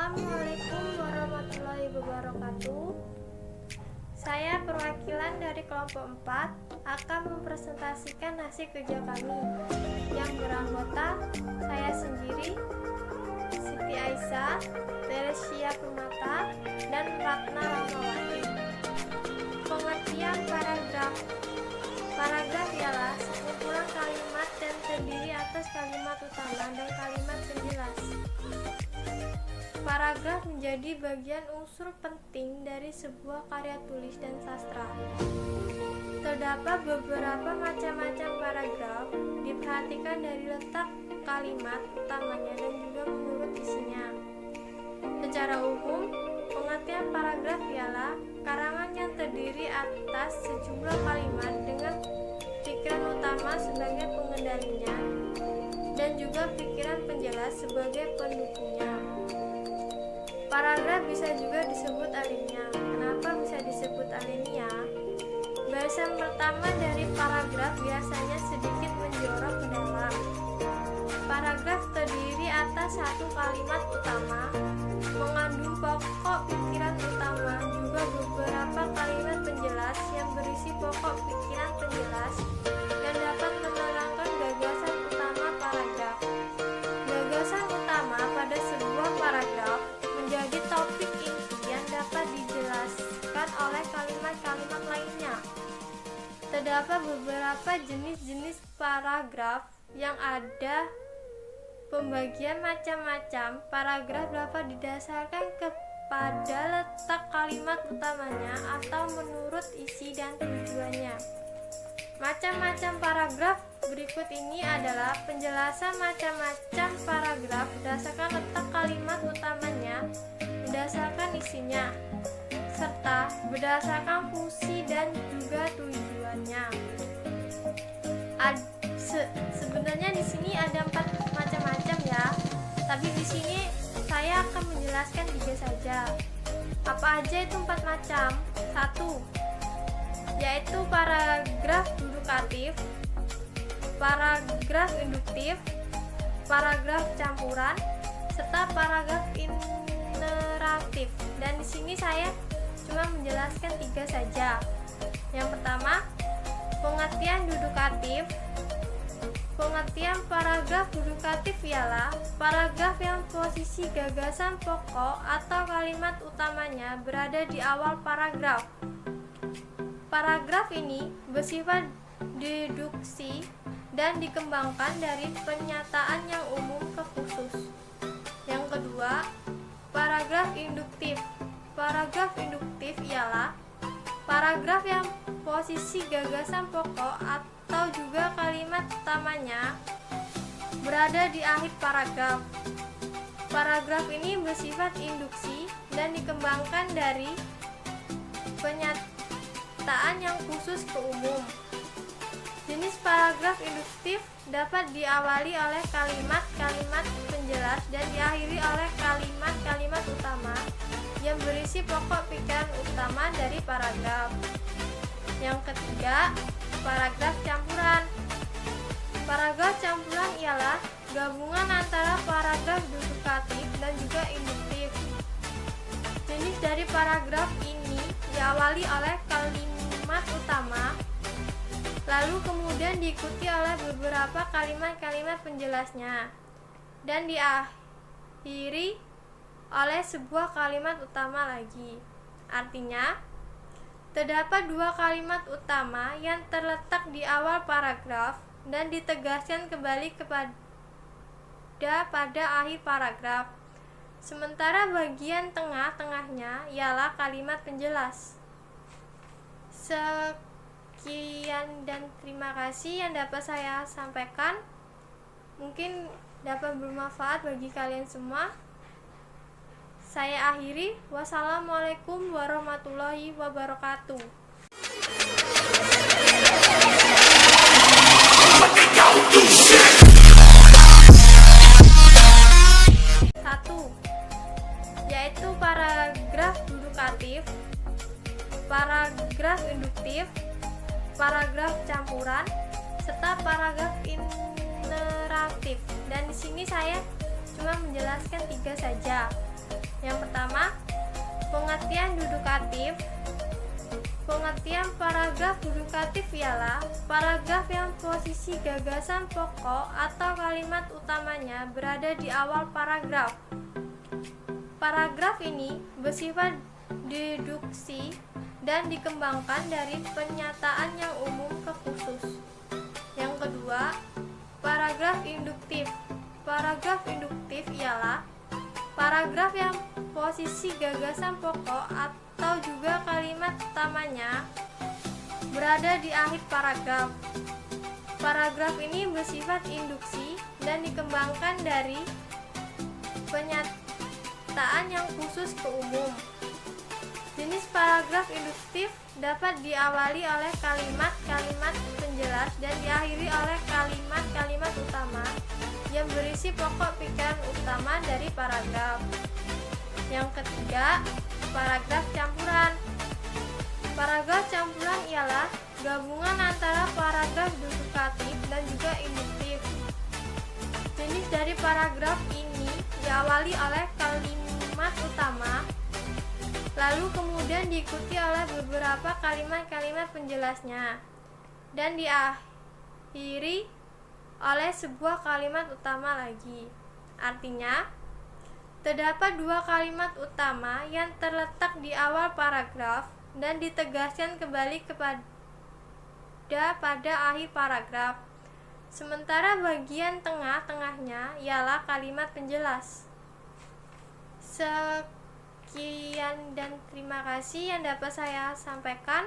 Assalamualaikum warahmatullahi wabarakatuh. Saya perwakilan dari kelompok 4 akan mempresentasikan hasil kerja kami yang beranggota saya sendiri, Siti Aisyah, Teresia Permata, dan Ratna Ramawati. Pengertian paragraf. Paragraf ialah sekumpulan kalimat dan terdiri atas kalimat utama dan kalimat penjelas. Paragraf menjadi bagian unsur penting dari sebuah karya tulis dan sastra. Terdapat beberapa macam-macam paragraf, diperhatikan dari letak kalimat utamanya dan juga menurut isinya. Secara umum, pengertian paragraf ialah karangan yang terdiri atas sejumlah kalimat dengan pikiran utama sebagai pengendalinya dan juga pikiran penjelas sebagai pendukungnya. Paragraf bisa juga disebut alinea. Kenapa bisa disebut alinea? Barisan pertama dari paragraf biasanya sedikit menjorok ke dalam. Paragraf terdiri atas satu kalimat utama, mengandung pokok pikiran utama, juga beberapa kalimat penjelas yang berisi pokok pikiran penjelas yang dapat menerangkan gagasan utama paragraf. Gagasan utama pada sebuah paragraf menjadi topik inti yang dapat dijelaskan oleh kalimat-kalimat lainnya. Terdapat beberapa jenis-jenis paragraf yang ada. Pembagian macam-macam paragraf dapat didasarkan kepada letak kalimat utamanya atau menurut isi dan tujuannya. Macam-macam paragraf berikut ini adalah penjelasan macam-macam paragraf berdasarkan letak kalimat utamanya, berdasarkan isinya, serta berdasarkan fungsi dan juga tujuannya. Sebenarnya di sini ada 4 macam-macam ya, tapi di sini saya akan menjelaskan 3 saja. Apa aja itu 4 macam? 1. Yaitu paragraf dudukatif, paragraf induktif, paragraf campuran, serta paragraf iteratif. Dan di sini saya cuma menjelaskan 3 saja. Yang pertama, pengertian dudukatif. Pengertian paragraf dudukatif ialah paragraf yang posisi gagasan pokok atau kalimat utamanya berada di awal paragraf. Paragraf ini bersifat deduksi dan dikembangkan dari pernyataan yang umum ke khusus. Yang kedua, paragraf induktif. Paragraf induktif ialah paragraf yang posisi gagasan pokok atau juga kalimat utamanya berada di akhir paragraf. Paragraf ini bersifat induksi dan dikembangkan dari pernyataan yang khusus ke umum. Jenis paragraf induktif dapat diawali oleh kalimat-kalimat penjelas dan diakhiri oleh kalimat-kalimat utama yang berisi pokok pikiran utama dari paragraf. Yang ketiga, paragraf campuran. Paragraf campuran ialah gabungan antara paragraf dudukatif dan juga induktif. Jenis dari paragraf ini diawali oleh kalimat utama, lalu kemudian diikuti oleh beberapa kalimat-kalimat penjelasnya, dan diakhiri oleh sebuah kalimat utama lagi. Artinya, terdapat 2 kalimat utama yang terletak di awal paragraf dan ditegaskan kembali pada akhir paragraf. Sementara bagian tengah-tengahnya ialah kalimat penjelas. Sekian dan terima kasih yang dapat saya sampaikan. Mungkin dapat bermanfaat bagi kalian semua. Saya akhiri. Wassalamualaikum warahmatullahi wabarakatuh. 1. Yaitu paragraf dudukatif, paragraf induktif, paragraf campuran, serta paragraf iteratif. Dan di sini saya cuma menjelaskan 3 saja. Yang pertama, pengertian dudukatif. Pengertian paragraf dudukatif ialah paragraf yang posisi gagasan pokok atau kalimat utamanya berada di awal paragraf. Paragraf ini bersifat deduksi dan dikembangkan dari pernyataan yang umum ke khusus. Yang kedua, paragraf induktif. Paragraf induktif ialah paragraf yang posisi gagasan pokok atau juga kalimat utamanya berada di akhir paragraf. Paragraf ini bersifat induksi dan dikembangkan dari pernyataan yang khusus ke umum. Jenis paragraf induktif dapat diawali oleh kalimat-kalimat penjelas dan diakhiri oleh kalimat-kalimat utama yang berisi pokok pikiran utama dari paragraf. Yang ketiga, paragraf campuran. Paragraf campuran ialah gabungan antara paragraf dudukatif dan juga induktif. Jenis dari paragraf ini diawali oleh kalimat utama, lalu kemudian diikuti oleh beberapa kalimat-kalimat penjelasnya, dan diakhiri oleh sebuah kalimat utama lagi. Artinya, terdapat dua kalimat utama yang terletak di awal paragraf dan ditegaskan kembali pada akhir paragraf. Sementara bagian tengah-tengahnya ialah kalimat penjelas. Sekian dan terima kasih yang dapat saya sampaikan.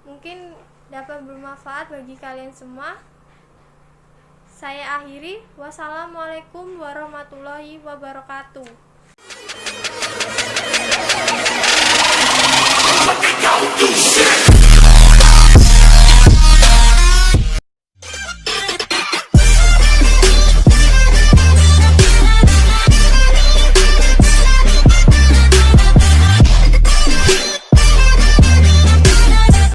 Mungkin dapat bermanfaat bagi kalian semua. Saya akhiri. Wassalamualaikum warahmatullahi wabarakatuh.